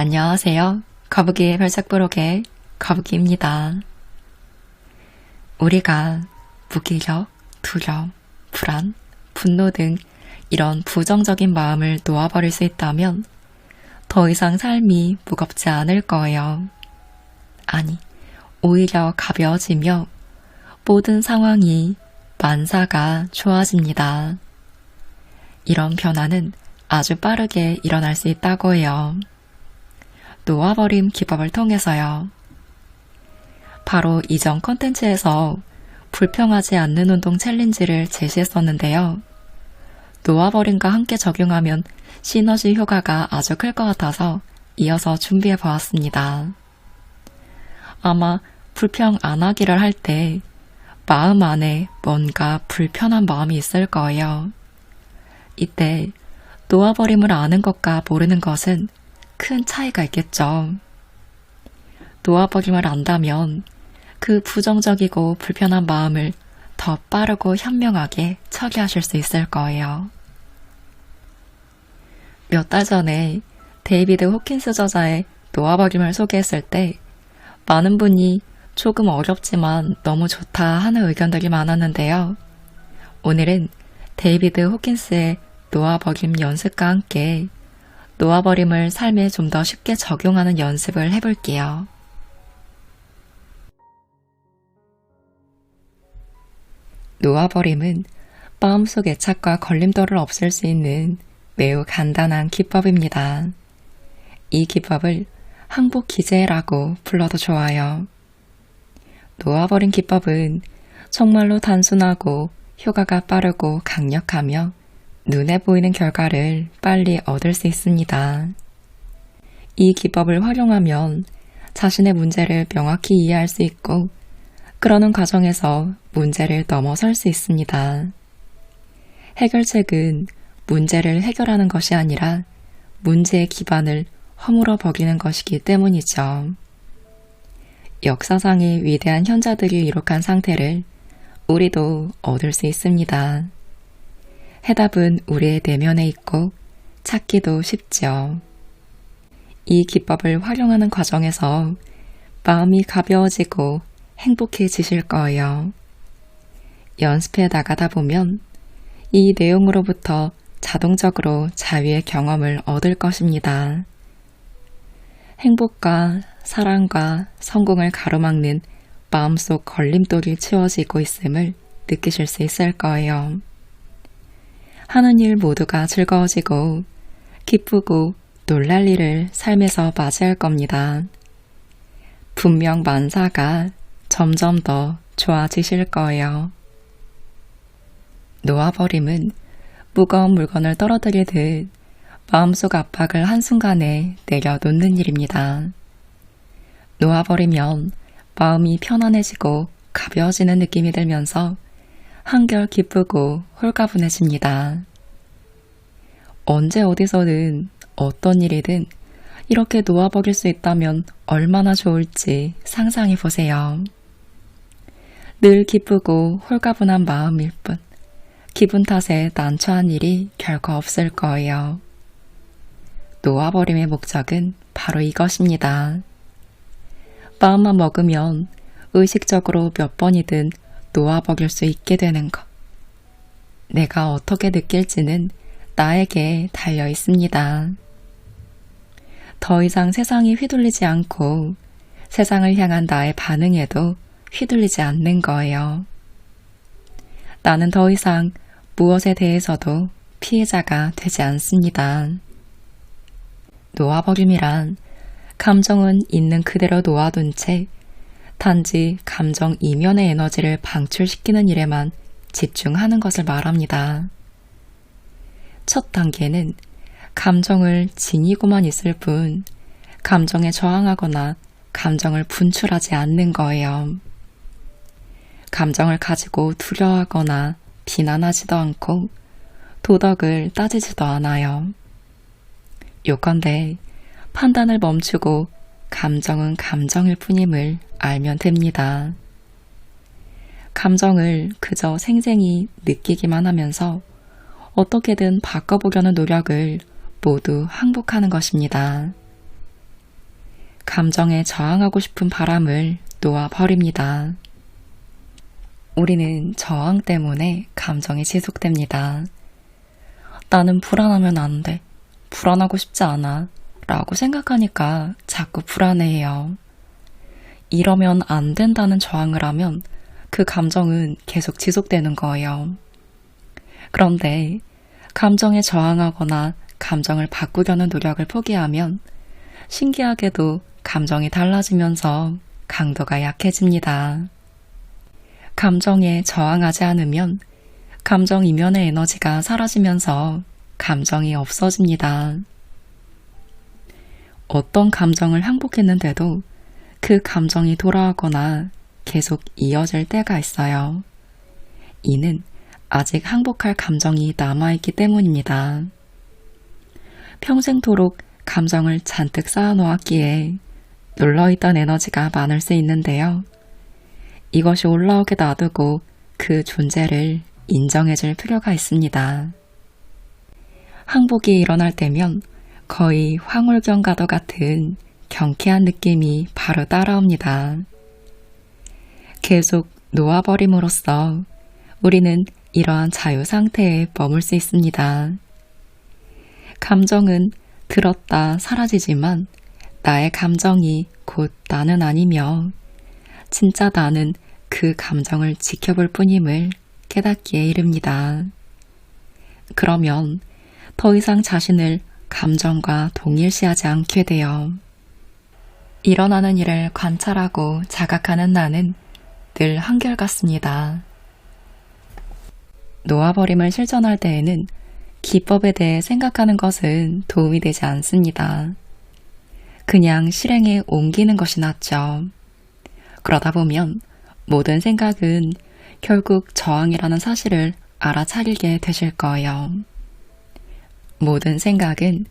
안녕하세요. 거북이의 별책부록의 거북이입니다. 우리가 무기력, 두려움, 불안, 분노 등 이런 부정적인 마음을 놓아버릴 수 있다면 더 이상 삶이 무겁지 않을 거예요. 아니, 오히려 가벼워지며 모든 상황이 만사가 좋아집니다. 이런 변화는 아주 빠르게 일어날 수 있다고 해요. 놓아버림 기법을 통해서요. 바로 이전 컨텐츠에서 불평하지 않는 운동 챌린지를 제시했었는데요. 놓아버림과 함께 적용하면 시너지 효과가 아주 클 것 같아서 이어서 준비해 보았습니다. 아마 불평 안 하기를 할 때 마음 안에 뭔가 불편한 마음이 있을 거예요. 이때 놓아버림을 아는 것과 모르는 것은 큰 차이가 있겠죠. 놓아버림을 안다면 그 부정적이고 불편한 마음을 더 빠르고 현명하게 처리하실 수 있을 거예요. 몇 달 전에 데이비드 호킨스 저자의 놓아버림을 소개했을 때 많은 분이 조금 어렵지만 너무 좋다 하는 의견들이 많았는데요. 오늘은 데이비드 호킨스의 놓아버림 연습과 함께 놓아버림을 삶에 좀 더 쉽게 적용하는 연습을 해볼게요. 놓아버림은 마음속 애착과 걸림돌을 없앨 수 있는 매우 간단한 기법입니다. 이 기법을 항복 기제라고 불러도 좋아요. 놓아버림 기법은 정말로 단순하고 효과가 빠르고 강력하며 눈에 보이는 결과를 빨리 얻을 수 있습니다. 이 기법을 활용하면 자신의 문제를 명확히 이해할 수 있고 그러는 과정에서 문제를 넘어설 수 있습니다. 해결책은 문제를 해결하는 것이 아니라 문제의 기반을 허물어 버리는 것이기 때문이죠. 역사상의 위대한 현자들이 이룩한 상태를 우리도 얻을 수 있습니다. 해답은 우리의 내면에 있고 찾기도 쉽죠. 이 기법을 활용하는 과정에서 마음이 가벼워지고 행복해지실 거예요. 연습해 나가다 보면 이 내용으로부터 자동적으로 자유의 경험을 얻을 것입니다. 행복과 사랑과 성공을 가로막는 마음속 걸림돌이 치워지고 있음을 느끼실 수 있을 거예요. 하는 일 모두가 즐거워지고 기쁘고 놀랄 일을 삶에서 맞이할 겁니다. 분명 만사가 점점 더 좋아지실 거예요. 놓아버림은 무거운 물건을 떨어뜨리듯 마음속 압박을 한순간에 내려놓는 일입니다. 놓아버리면 마음이 편안해지고 가벼워지는 느낌이 들면서 한결 기쁘고 홀가분해집니다. 언제 어디서든 어떤 일이든 이렇게 놓아버릴 수 있다면 얼마나 좋을지 상상해 보세요. 늘 기쁘고 홀가분한 마음일 뿐 기분 탓에 난처한 일이 결코 없을 거예요. 놓아버림의 목적은 바로 이것입니다. 마음만 먹으면 의식적으로 몇 번이든 놓아버릴 수 있게 되는 것. 내가 어떻게 느낄지는 나에게 달려 있습니다. 더 이상 세상이 휘둘리지 않고 세상을 향한 나의 반응에도 휘둘리지 않는 거예요. 나는 더 이상 무엇에 대해서도 피해자가 되지 않습니다. 놓아버림이란 감정은 있는 그대로 놓아둔 채 단지 감정 이면의 에너지를 방출시키는 일에만 집중하는 것을 말합니다. 첫 단계는 감정을 지니고만 있을 뿐 감정에 저항하거나 감정을 분출하지 않는 거예요. 감정을 가지고 두려워하거나 비난하지도 않고 도덕을 따지지도 않아요. 요컨대 판단을 멈추고 감정은 감정일 뿐임을 알면 됩니다. 감정을 그저 생생히 느끼기만 하면서 어떻게든 바꿔보려는 노력을 모두 항복하는 것입니다. 감정에 저항하고 싶은 바람을 놓아버립니다. 우리는 저항 때문에 감정이 지속됩니다. 나는 불안하면 안 돼. 불안하고 싶지 않아. 라고 생각하니까 자꾸 불안해해요. 이러면 안 된다는 저항을 하면 그 감정은 계속 지속되는 거예요. 그런데 감정에 저항하거나 감정을 바꾸려는 노력을 포기하면 신기하게도 감정이 달라지면서 강도가 약해집니다. 감정에 저항하지 않으면 감정 이면의 에너지가 사라지면서 감정이 없어집니다. 어떤 감정을 항복했는데도 그 감정이 돌아오거나 계속 이어질 때가 있어요. 이는 아직 항복할 감정이 남아있기 때문입니다. 평생토록 감정을 잔뜩 쌓아놓았기에 눌러있던 에너지가 많을 수 있는데요. 이것이 올라오게 놔두고 그 존재를 인정해줄 필요가 있습니다. 항복이 일어날 때면 거의 황홀경과도 같은 경쾌한 느낌이 바로 따라옵니다. 계속 놓아버림으로써 우리는 이러한 자유 상태에 머물 수 있습니다. 감정은 들었다 사라지지만 나의 감정이 곧 나는 아니며 진짜 나는 그 감정을 지켜볼 뿐임을 깨닫기에 이릅니다. 그러면 더 이상 자신을 감정과 동일시하지 않게 돼요. 일어나는 일을 관찰하고 자각하는 나는 늘 한결같습니다. 놓아버림을 실천할 때에는 기법에 대해 생각하는 것은 도움이 되지 않습니다. 그냥 실행에 옮기는 것이 낫죠. 그러다 보면 모든 생각은 결국 저항이라는 사실을 알아차리게 되실 거예요. 모든 생각은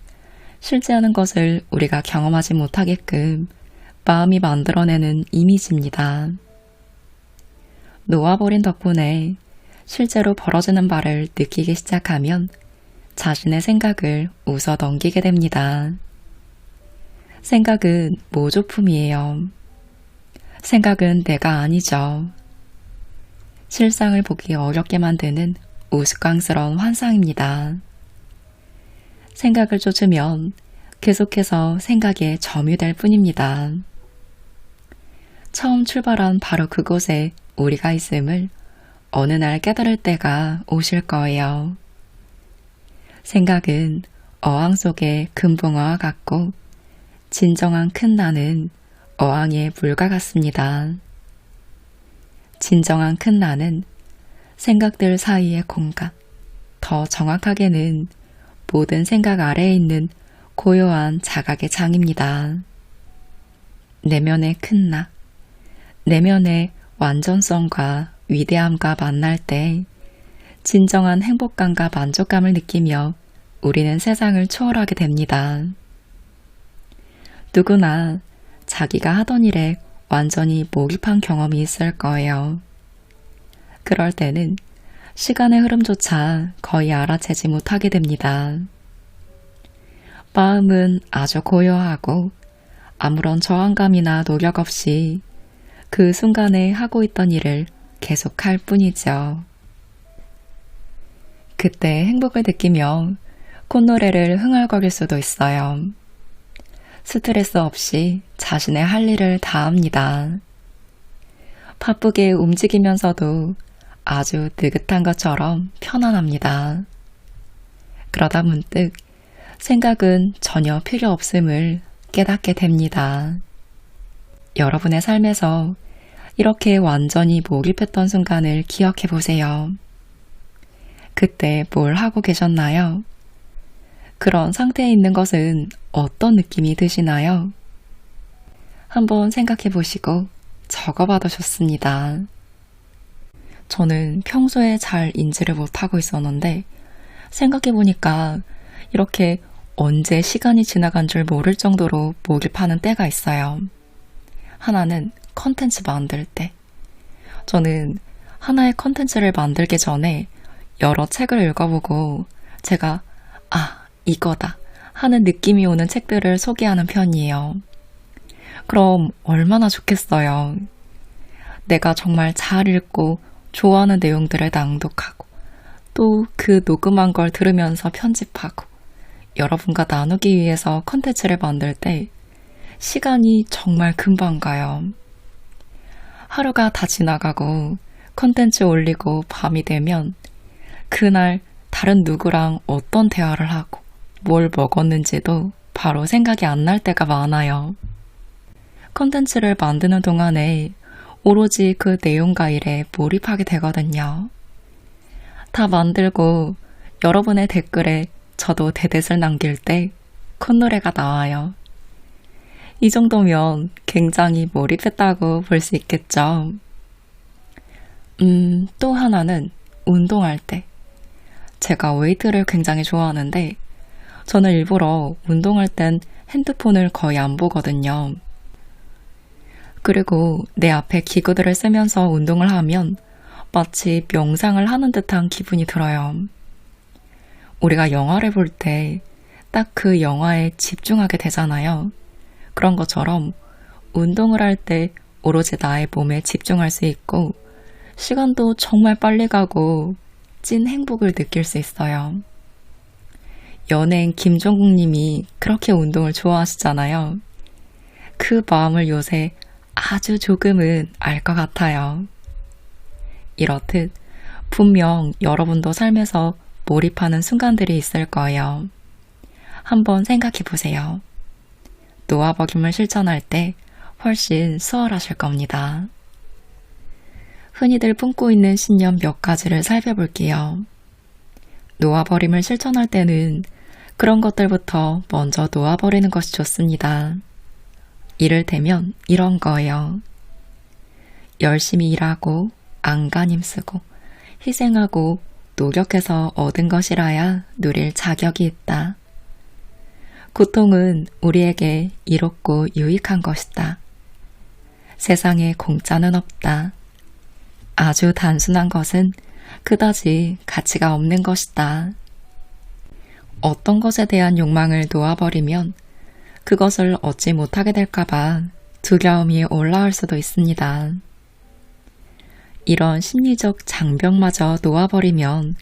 실제하는 것을 우리가 경험하지 못하게끔 마음이 만들어내는 이미지입니다. 놓아버린 덕분에 실제로 벌어지는 바를 느끼기 시작하면 자신의 생각을 웃어 넘기게 됩니다. 생각은 모조품이에요. 생각은 내가 아니죠. 실상을 보기 어렵게 만드는 우스꽝스러운 환상입니다. 생각을 쫓으면 계속해서 생각에 점유될 뿐입니다. 처음 출발한 바로 그곳에 우리가 있음을 어느 날 깨달을 때가 오실 거예요. 생각은 어항 속의 금붕어와 같고 진정한 큰 나는 어항의 물과 같습니다. 진정한 큰 나는 생각들 사이의 공간, 더 정확하게는 모든 생각 아래에 있는 고요한 자각의 장입니다. 내면의 큰 나, 내면의 완전성과 위대함과 만날 때 진정한 행복감과 만족감을 느끼며 우리는 세상을 초월하게 됩니다. 누구나 자기가 하던 일에 완전히 몰입한 경험이 있을 거예요. 그럴 때는 시간의 흐름조차 거의 알아채지 못하게 됩니다. 마음은 아주 고요하고 아무런 저항감이나 노력 없이 그 순간에 하고 있던 일을 계속할 뿐이죠. 그때 행복을 느끼며 콧노래를 흥얼거릴 수도 있어요. 스트레스 없이 자신의 할 일을 다 합니다. 바쁘게 움직이면서도 아주 느긋한 것처럼 편안합니다. 그러다 문득 생각은 전혀 필요 없음을 깨닫게 됩니다. 여러분의 삶에서 이렇게 완전히 몰입했던 순간을 기억해 보세요. 그때 뭘 하고 계셨나요? 그런 상태에 있는 것은 어떤 느낌이 드시나요? 한번 생각해 보시고 적어봐도 좋습니다. 저는 평소에 잘 인지를 못하고 있었는데 생각해 보니까 이렇게 언제 시간이 지나간 줄 모를 정도로 몰입하는 때가 있어요. 하나는 컨텐츠 만들 때. 저는 하나의 컨텐츠를 만들기 전에 여러 책을 읽어보고 제가 이거다 하는 느낌이 오는 책들을 소개하는 편이에요. 그럼 얼마나 좋겠어요. 내가 정말 잘 읽고 좋아하는 내용들을 낭독하고 또 그 녹음한 걸 들으면서 편집하고 여러분과 나누기 위해서 컨텐츠를 만들 때 시간이 정말 금방 가요. 하루가 다 지나가고 컨텐츠 올리고 밤이 되면 그날 다른 누구랑 어떤 대화를 하고 뭘 먹었는지도 바로 생각이 안 날 때가 많아요. 컨텐츠를 만드는 동안에 오로지 그 내용과 일에 몰입하게 되거든요. 다 만들고 여러분의 댓글에 저도 대댓을 남길 때 콧노래가 나와요. 이 정도면 굉장히 몰입했다고 볼 수 있겠죠. 또 하나는 운동할 때. 제가 웨이트를 굉장히 좋아하는데 저는 일부러 운동할 땐 핸드폰을 거의 안 보거든요. 그리고 내 앞에 기구들을 쓰면서 운동을 하면 마치 명상을 하는 듯한 기분이 들어요. 우리가 영화를 볼 때 딱 그 영화에 집중하게 되잖아요. 그런 것처럼 운동을 할 때 오로지 나의 몸에 집중할 수 있고 시간도 정말 빨리 가고 찐 행복을 느낄 수 있어요. 연예인 김종국 님이 그렇게 운동을 좋아하시잖아요. 그 마음을 요새 아주 조금은 알 것 같아요. 이렇듯 분명 여러분도 삶에서 몰입하는 순간들이 있을 거예요. 한번 생각해 보세요. 놓아버림을 실천할 때 훨씬 수월하실 겁니다. 흔히들 품고 있는 신념 몇 가지를 살펴볼게요. 놓아버림을 실천할 때는 그런 것들부터 먼저 놓아버리는 것이 좋습니다. 이를테면 이런 거예요. 열심히 일하고 안간힘 쓰고 희생하고 노력해서 얻은 것이라야 누릴 자격이 있다. 고통은 우리에게 이롭고 유익한 것이다. 세상에 공짜는 없다. 아주 단순한 것은 그다지 가치가 없는 것이다. 어떤 것에 대한 욕망을 놓아버리면 그것을 얻지 못하게 될까봐 두려움이 올라올 수도 있습니다. 이런 심리적 장벽마저 놓아버리면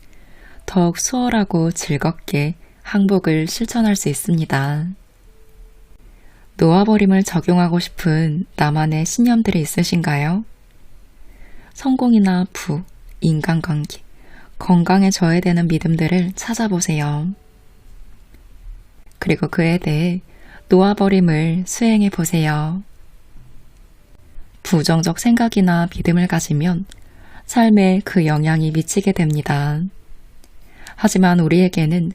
더욱 수월하고 즐겁게 항복을 실천할 수 있습니다. 놓아버림을 적용하고 싶은 나만의 신념들이 있으신가요? 성공이나 부, 인간관계, 건강에 저해되는 믿음들을 찾아보세요. 그리고 그에 대해 놓아버림을 수행해 보세요. 부정적 생각이나 믿음을 가지면 삶에 그 영향이 미치게 됩니다. 하지만 우리에게는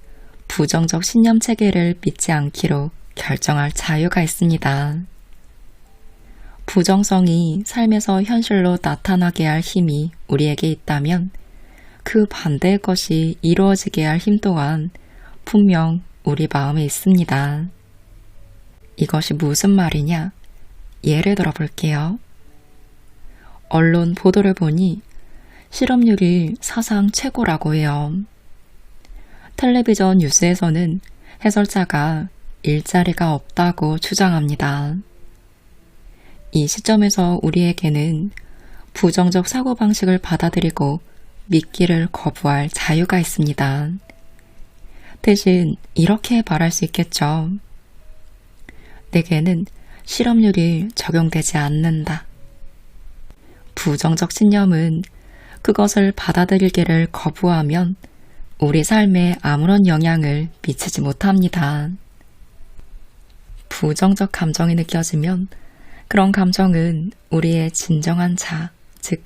부정적 신념 체계를 믿지 않기로 결정할 자유가 있습니다. 부정성이 삶에서 현실로 나타나게 할 힘이 우리에게 있다면 그 반대의 것이 이루어지게 할 힘 또한 분명 우리 마음에 있습니다. 이것이 무슨 말이냐? 예를 들어 볼게요. 언론 보도를 보니 실업률이 사상 최고라고 해요. 텔레비전 뉴스에서는 해설자가 일자리가 없다고 주장합니다. 이 시점에서 우리에게는 부정적 사고방식을 받아들이고 믿기를 거부할 자유가 있습니다. 대신 이렇게 말할 수 있겠죠. 내게는 실업률이 적용되지 않는다. 부정적 신념은 그것을 받아들이기를 거부하면 우리 삶에 아무런 영향을 미치지 못합니다. 부정적 감정이 느껴지면 그런 감정은 우리의 진정한 자, 즉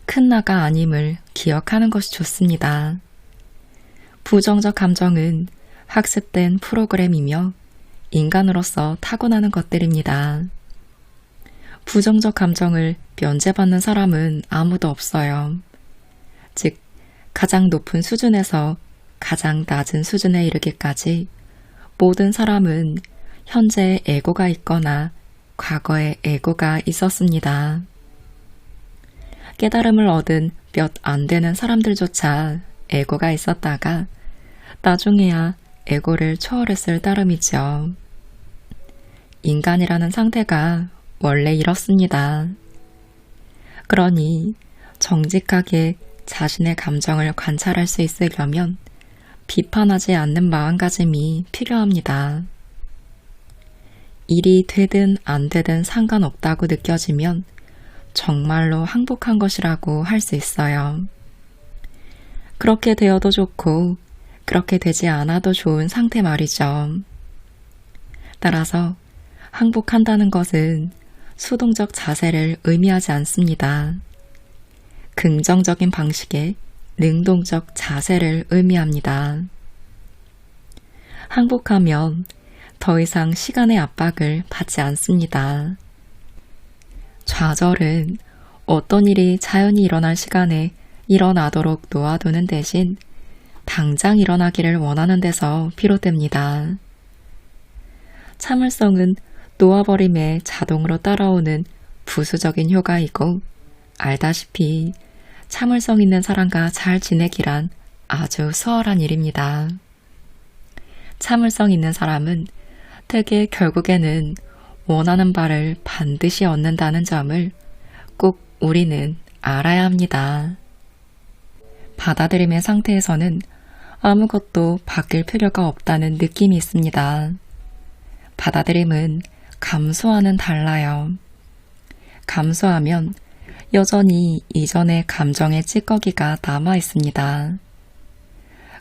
큰 나가 아님을 기억하는 것이 좋습니다. 부정적 감정은 학습된 프로그램이며 인간으로서 타고나는 것들입니다. 부정적 감정을 면제받는 사람은 아무도 없어요. 즉, 가장 높은 수준에서 가장 낮은 수준에 이르기까지 모든 사람은 현재 에고가 있거나 과거에 에고가 있었습니다. 깨달음을 얻은 몇 안 되는 사람들조차 에고가 있었다가 나중에야 에고를 초월했을 따름이죠. 인간이라는 상태가 원래 이렇습니다. 그러니 정직하게 자신의 감정을 관찰할 수 있으려면 비판하지 않는 마음가짐이 필요합니다. 일이 되든 안 되든 상관없다고 느껴지면 정말로 항복한 것이라고 할 수 있어요. 그렇게 되어도 좋고 그렇게 되지 않아도 좋은 상태 말이죠. 따라서 항복한다는 것은 수동적 자세를 의미하지 않습니다. 긍정적인 방식의 능동적 자세를 의미합니다. 항복하면 더 이상 시간의 압박을 받지 않습니다. 좌절은 어떤 일이 자연히 일어날 시간에 일어나도록 놓아두는 대신 당장 일어나기를 원하는 데서 비롯됩니다. 참을성은 놓아버림에 자동으로 따라오는 부수적인 효과이고, 알다시피 참을성 있는 사람과 잘 지내기란 아주 수월한 일입니다. 참을성 있는 사람은 되게 결국에는 원하는 바를 반드시 얻는다는 점을 꼭 우리는 알아야 합니다. 받아들임의 상태에서는 아무것도 바뀔 필요가 없다는 느낌이 있습니다. 받아들임은 감수와는 달라요. 감수하면 여전히 이전의 감정의 찌꺼기가 남아 있습니다.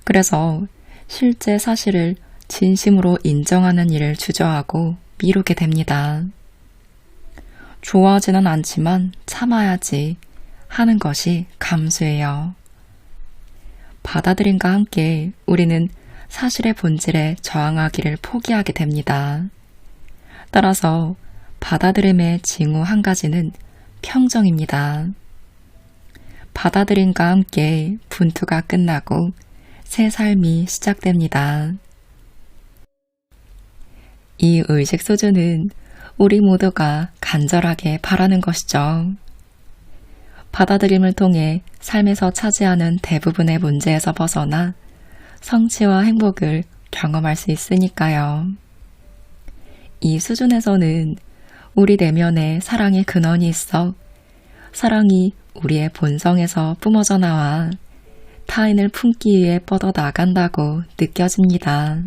그래서 실제 사실을 진심으로 인정하는 일을 주저하고 미루게 됩니다. 좋아하지는 않지만 참아야지 하는 것이 감수예요. 받아들임과 함께 우리는 사실의 본질에 저항하기를 포기하게 됩니다. 따라서 받아들임의 징후 한 가지는 평정입니다. 받아들임과 함께 분투가 끝나고 새 삶이 시작됩니다. 이 의식 수준은 우리 모두가 간절하게 바라는 것이죠. 받아들임을 통해 삶에서 차지하는 대부분의 문제에서 벗어나 성취와 행복을 경험할 수 있으니까요. 이 수준에서는 우리 내면에 사랑의 근원이 있어 사랑이 우리의 본성에서 뿜어져 나와 타인을 품기 위해 뻗어 나간다고 느껴집니다.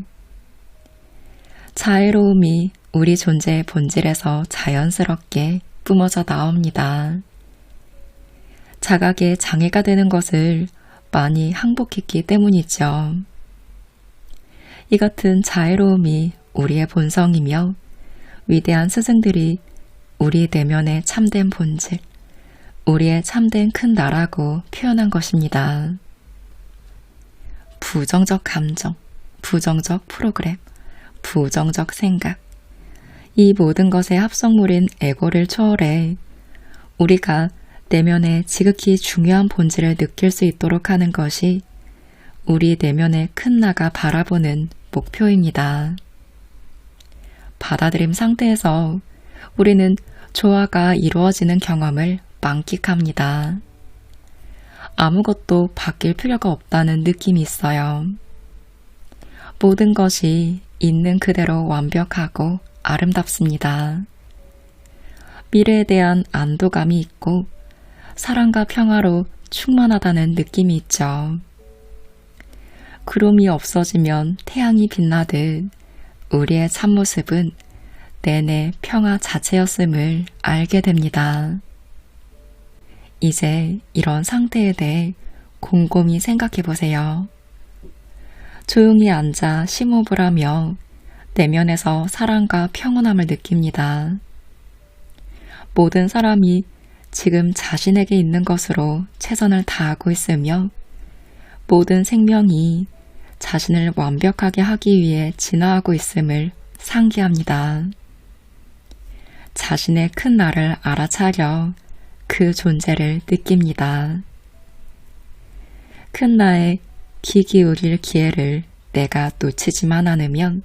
자애로움이 우리 존재의 본질에서 자연스럽게 뿜어져 나옵니다. 자각의 장애가 되는 것을 많이 항복했기 때문이죠. 이 같은 자애로움이 우리의 본성이며 위대한 스승들이 우리 내면의 참된 본질, 우리의 참된 큰 나라고 표현한 것입니다. 부정적 감정, 부정적 프로그램, 부정적 생각, 이 모든 것의 합성물인 에고를 초월해 우리가 내면의 지극히 중요한 본질을 느낄 수 있도록 하는 것이 우리 내면의 큰 나가 바라보는 목표입니다. 받아들임 상태에서 우리는 조화가 이루어지는 경험을 만끽합니다. 아무것도 바뀔 필요가 없다는 느낌이 있어요. 모든 것이 있는 그대로 완벽하고 아름답습니다. 미래에 대한 안도감이 있고 사랑과 평화로 충만하다는 느낌이 있죠. 구름이 없어지면 태양이 빛나듯 우리의 참모습은 내내 평화 자체였음을 알게 됩니다. 이제 이런 상태에 대해 곰곰이 생각해 보세요. 조용히 앉아 심호흡을 하며 내면에서 사랑과 평온함을 느낍니다. 모든 사람이 지금 자신에게 있는 것으로 최선을 다하고 있으며 모든 생명이 자신을 완벽하게 하기 위해 진화하고 있음을 상기합니다. 자신의 큰 나를 알아차려 그 존재를 느낍니다. 큰 나의 귀 기울일 기회를 내가 놓치지만 않으면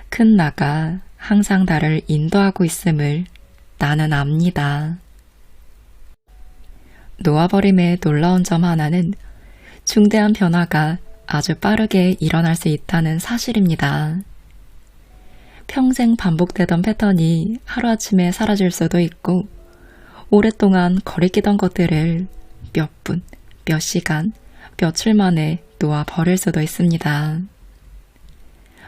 큰 나가 항상 나를 인도하고 있음을 나는 압니다. 놓아버림의 놀라운 점 하나는 중대한 변화가 아주 빠르게 일어날 수 있다는 사실입니다. 평생 반복되던 패턴이 하루아침에 사라질 수도 있고, 오랫동안 거리끼던 것들을 몇 분, 몇 시간, 며칠 만에 놓아버릴 수도 있습니다.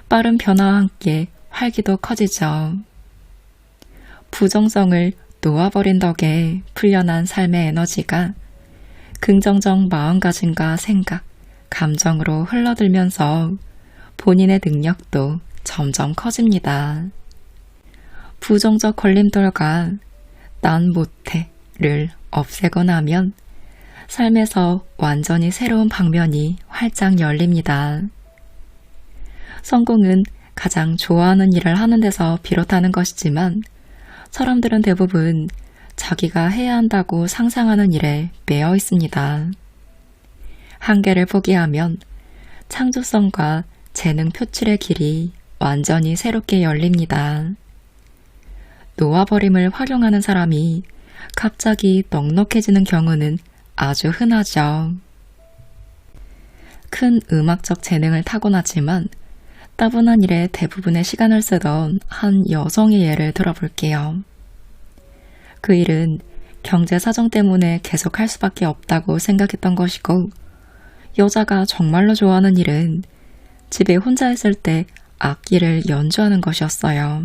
빠른 변화와 함께 활기도 커지죠. 부정성을 놓아버린 덕에 풀려난 삶의 에너지가 긍정적 마음가짐과 생각, 감정으로 흘러들면서 본인의 능력도 점점 커집니다. 부정적 걸림돌과 난 못해를 없애고 나면 삶에서 완전히 새로운 방면이 활짝 열립니다. 성공은 가장 좋아하는 일을 하는 데서 비롯하는 것이지만 사람들은 대부분 자기가 해야 한다고 상상하는 일에 매여 있습니다. 한계를 포기하면 창조성과 재능 표출의 길이 완전히 새롭게 열립니다. 놓아버림을 활용하는 사람이 갑자기 넉넉해지는 경우는 아주 흔하죠. 큰 음악적 재능을 타고났지만 따분한 일에 대부분의 시간을 쓰던 한 여성의 예를 들어볼게요. 그 일은 경제 사정 때문에 계속할 수밖에 없다고 생각했던 것이고, 여자가 정말로 좋아하는 일은 집에 혼자 있을 때 악기를 연주하는 것이었어요.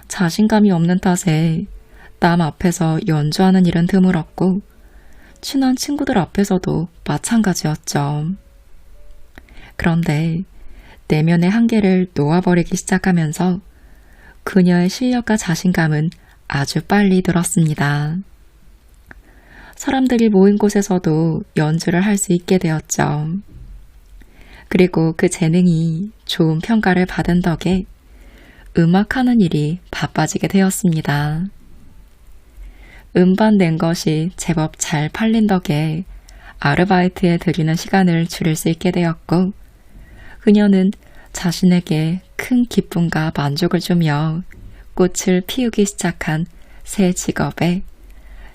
자신감이 없는 탓에 남 앞에서 연주하는 일은 드물었고, 친한 친구들 앞에서도 마찬가지였죠. 그런데 내면의 한계를 놓아버리기 시작하면서 그녀의 실력과 자신감은 아주 빨리 늘었습니다. 사람들이 모인 곳에서도 연주를 할 수 있게 되었죠. 그리고 그 재능이 좋은 평가를 받은 덕에 음악하는 일이 바빠지게 되었습니다. 음반 낸 것이 제법 잘 팔린 덕에 아르바이트에 들이는 시간을 줄일 수 있게 되었고, 그녀는 자신에게 큰 기쁨과 만족을 주며 꽃을 피우기 시작한 새 직업에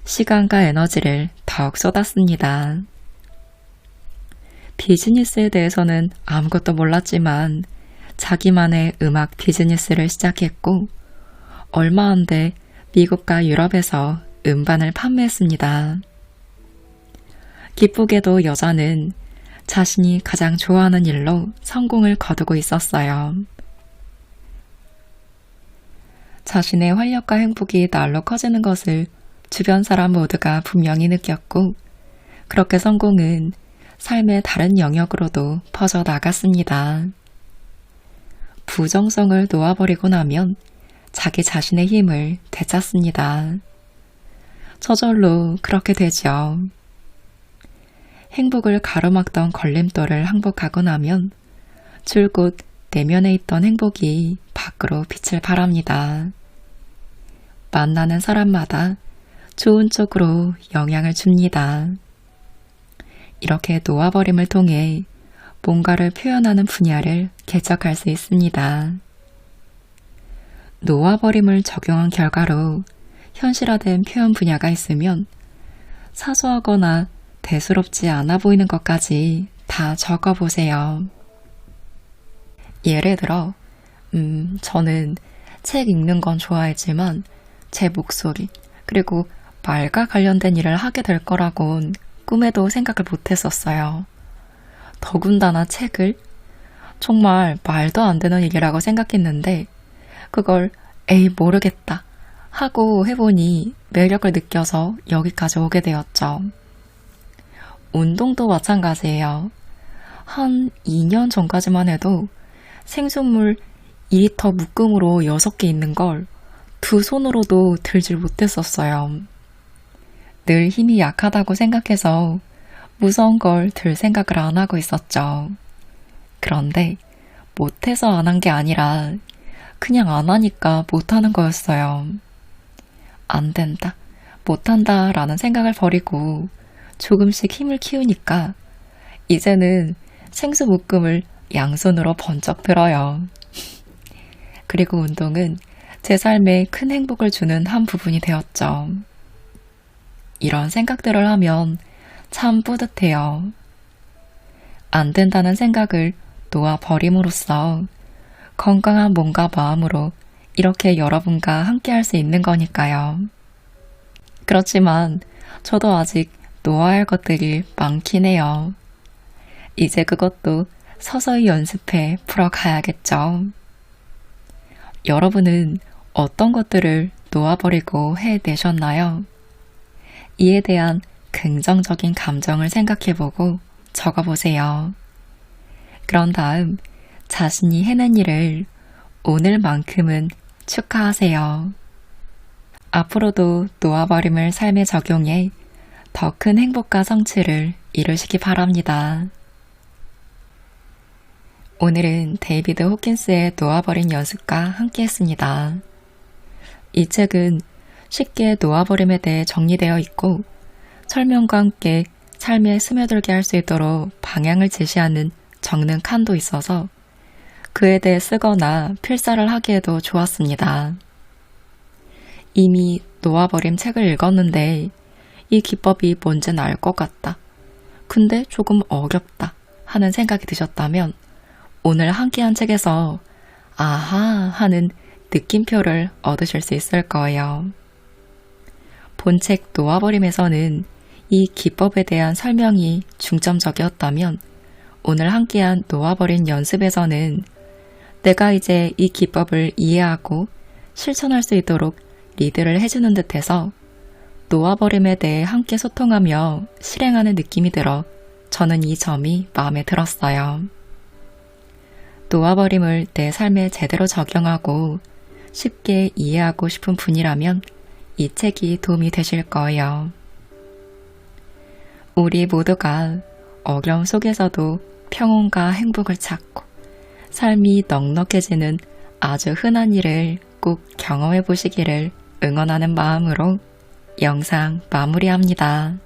시간과 에너지를 더욱 쏟았습니다. 비즈니스에 대해서는 아무것도 몰랐지만 자기만의 음악 비즈니스를 시작했고, 얼마 안 돼 미국과 유럽에서 음반을 판매했습니다. 기쁘게도 여자는 자신이 가장 좋아하는 일로 성공을 거두고 있었어요. 자신의 활력과 행복이 날로 커지는 것을 주변 사람 모두가 분명히 느꼈고, 그렇게 성공은 삶의 다른 영역으로도 퍼져나갔습니다. 부정성을 놓아버리고 나면 자기 자신의 힘을 되찾습니다. 저절로 그렇게 되죠. 행복을 가로막던 걸림돌을 항복하고 나면 줄곧 내면에 있던 행복이 밖으로 빛을 발합니다. 만나는 사람마다 좋은 쪽으로 영향을 줍니다. 이렇게 놓아버림을 통해 뭔가를 표현하는 분야를 개척할 수 있습니다. 놓아버림을 적용한 결과로 현실화된 표현 분야가 있으면 사소하거나 대수롭지 않아 보이는 것까지 다 적어보세요. 예를 들어, 저는 책 읽는 건 좋아했지만 제 목소리, 그리고 말과 관련된 일을 하게 될 거라곤 꿈에도 생각을 못했었어요. 더군다나 책을 정말 말도 안 되는 일이라고 생각했는데 그걸 에이 모르겠다 하고 해보니 매력을 느껴서 여기까지 오게 되었죠. 운동도 마찬가지예요. 한 2년 전까지만 해도 생수물 2리터 묶음으로 6개 있는 걸 두 손으로도 들질 못했었어요. 늘 힘이 약하다고 생각해서 무서운 걸 들 생각을 안 하고 있었죠. 그런데 못해서 안 한 게 아니라 그냥 안 하니까 못하는 거였어요. 안 된다, 못한다 라는 생각을 버리고 조금씩 힘을 키우니까 이제는 생수 묶음을 양손으로 번쩍 들어요. 그리고 운동은 제 삶에 큰 행복을 주는 한 부분이 되었죠. 이런 생각들을 하면 참 뿌듯해요. 안 된다는 생각을 놓아버림으로써 건강한 몸과 마음으로 이렇게 여러분과 함께 할 수 있는 거니까요. 그렇지만 저도 아직 놓아야 할 것들이 많긴 해요. 이제 그것도 서서히 연습해 풀어가야겠죠. 여러분은 어떤 것들을 놓아버리고 해내셨나요? 이에 대한 긍정적인 감정을 생각해보고 적어보세요. 그런 다음 자신이 해낸 일을 오늘만큼은 축하하세요. 앞으로도 놓아버림을 삶에 적용해 더 큰 행복과 성취를 이루시기 바랍니다. 오늘은 데이비드 호킨스의 놓아버린 연습과 함께 했습니다. 이 책은 쉽게 놓아버림에 대해 정리되어 있고 설명과 함께 삶에 스며들게 할 수 있도록 방향을 제시하는 적는 칸도 있어서 그에 대해 쓰거나 필사를 하기에도 좋았습니다. 이미 놓아버림 책을 읽었는데 이 기법이 뭔지는 알 것 같다. 근데 조금 어렵다 하는 생각이 드셨다면 오늘 함께한 책에서 아하 하는 느낌표를 얻으실 수 있을 거예요. 본책 놓아버림에서는 이 기법에 대한 설명이 중점적이었다면 오늘 함께한 놓아버린 연습에서는 내가 이제 이 기법을 이해하고 실천할 수 있도록 리드를 해주는 듯해서 놓아버림에 대해 함께 소통하며 실행하는 느낌이 들어 저는 이 점이 마음에 들었어요. 놓아버림을 내 삶에 제대로 적용하고 쉽게 이해하고 싶은 분이라면 이 책이 도움이 되실 거예요. 우리 모두가 어려움 속에서도 평온과 행복을 찾고 삶이 넉넉해지는 아주 흔한 일을 꼭 경험해 보시기를 응원하는 마음으로 영상 마무리합니다.